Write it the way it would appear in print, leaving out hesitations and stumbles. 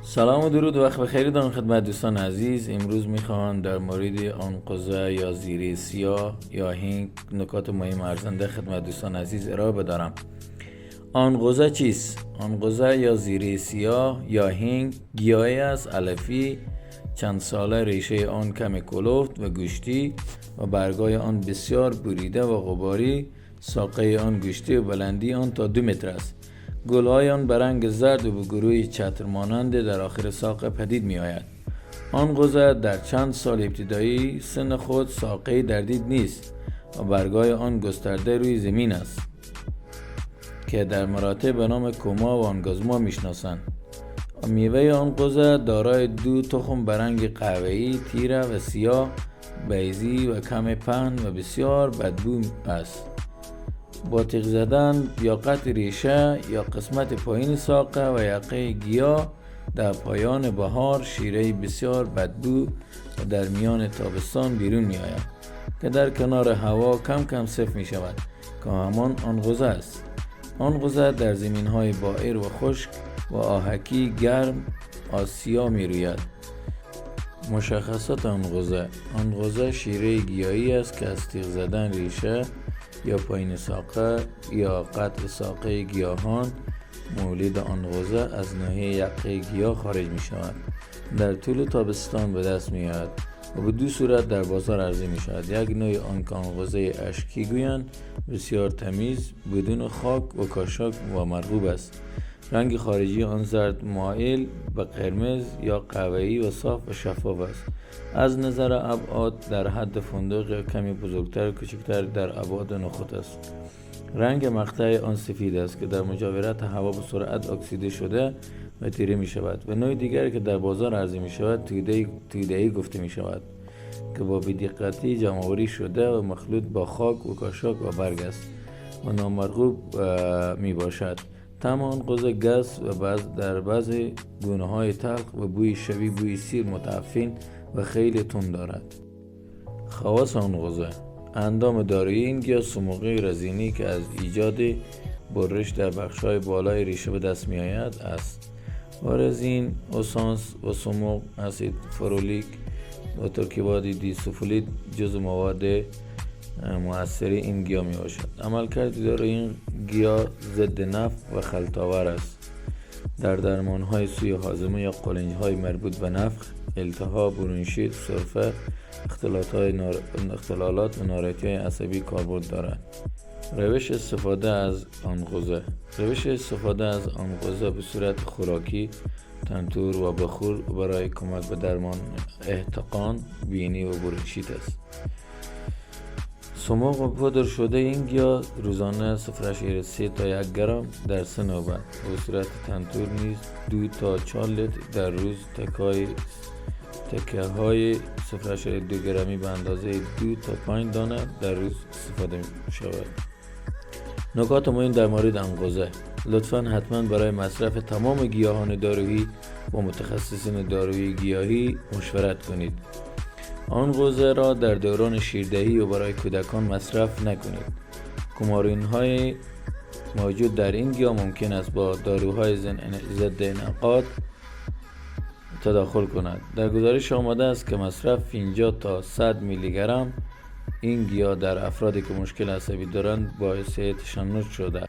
سلام و درود و وقت بخیر دارم خدمت دوستان عزیز. امروز میخوام در مورد آنقوزه یا زیره سیاه یا هینگ نکات مهم ارزنده خدمت دوستان عزیز ارائه بدارم. آنقوزه چیست؟ آنقوزه یا زیره سیاه یا هینگ گیاهی است علفی چند ساله، ریشه آن کم کلفت و گوشتی و برگای آن بسیار بریده و غباری، ساقه آن گوشتی و بلندی آن تا 2 متر است. گلهای آن به رنگ زرد و به گروه چتر مانند در آخر ساقه پدید می آید. آنقوزه در چند سال ابتدایی سن خود ساقه در دید نیست و برگای آن گسترده روی زمین است که در مراتع به نام کوما و آنگازما میشناسند. میوه آنقوزه دارای 2 تخم به رنگ قهوه‌ای تیره و سیاه، بیضی و کم پهن و بسیار بدبو است. با تیغ زدن یا قطع ریشه یا قسمت پایین ساقه و یقه گیاه در پایان بهار شیره بسیار بدبو و در میان تابستان بیرون می آید که در کنار هوا کم کم سفت می شود که همان آنقوزه است. آنقوزه در زمین های بائر و خشک و آهکی گرم آسیا می روید. مشخصات آنقوزه شیره گیاهی است که از تیغ زدن ریشه یا پایین ساقه یا قطع ساقه گیاهان مولد آنقوزه از ناحیه یقه گیاه خارج می شود. در طول تابستان به دست می آید و به 2 صورت در بازار عرضه می شود. یک نوع آنقوزه اشکی گویند، بسیار تمیز، بدون خاک و کاشاک و مرغوب است. رنگ خارجی آن زرد مائل به قرمز یا قهوه‌ای و صاف و شفاف است. از نظر ابعاد در حد فندق یا کمی بزرگتر و کوچکتر در ابعاد نخود است. رنگ مقطع آن سفید است که در مجاورت هوا به سرعت اکسیده شده و تیره می شود. و نوع دیگری که در بازار عرضه می شود توده‌ای گفته می شود که با بی‌دقتی جمع‌آوری شده و مخلوط با خاک و کاشاک و برگ است و نامرغوب می باشد. طعم آنقوزه گس و در بعضی گونه های تلخ و بوی شبیه بوی سیر متعفن و خیلی تند دارد. خواص آنقوزه: اندام دارویی این گیاه صمغی رزینی که از ایجاد برش در بخش‌های بالای ریشه به دست می آید است و رزین، اسانس و صمغ، اسید فرولیک و ترکیبات دیسولفید جزو مواد مؤثری این گیاه می باشد. عملکرد دارویی این گیاه ضد نفخ و خلط‌آور است. در درمان‌های سوی هاضمه یا قولنج‌های مربوط به نفخ، التهاب، برونشیت، سرفه، اختلالات و ناراحتی‌های عصبی کاربرد دارد. روش استفاده از آنقوزه به صورت خوراکی، تنتور و بخور برای کمک به درمان احتقان، بینی و برونشیت است. صمغ و پودر شده این گیاه روزانه 0.3 تا 1 گرم در 3 نوبت و به صورت تنتور نیز 2 تا 4 لیتر در روز تکه های 0.2 گرمی به اندازه 2 تا 5 دانه در روز استفاده شود. نکات مهم در مورد آنقوزه: لطفاً حتما برای مصرف تمام گیاهان دارویی با متخصصین دارویی گیاهی مشورت کنید. آنقوزه را در دوران شیردهی و برای کودکان مصرف نکنید. کومارین‌های موجود در این گیاه ممکن است با داروهای ضد انعقاد تداخل کند. در گزارش آمده است که مصرف 50 تا 100 میلی گرم این گیاه در افرادی که مشکل عصبی دارند باعث تشنج شده.